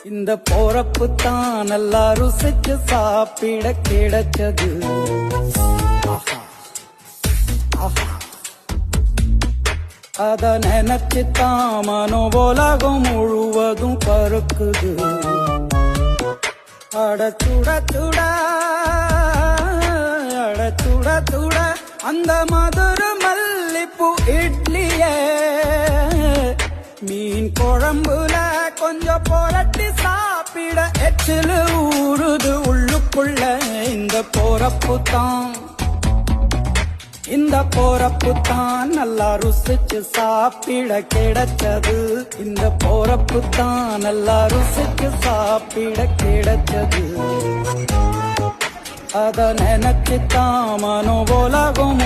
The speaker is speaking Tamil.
இந்த போறப்பு தான் நல்லா ருசிச்சு சாப்பிட கிடைச்சது. அத நினைச்சு தான் மனோ உலகம் முழுவதும் பருக்குது. அட சுட சுட அட சுட சுட அந்த மதுர மல்லிப்பூ இட்லியே மீன் குழம்புல கொஞ்சம் புரட்டி சாப்பிட எச்சிலு ஊறுது உள்ளுக்குள்ள. இந்த போறப்பு தான் நல்லா ருசிச்சு சாப்பிட கிடைச்சது. இந்த போறப்பு தான் நல்லா ருசிச்சு சாப்பிட கிடைச்சது. அத நினைச்சு தான் மனோ உலகம்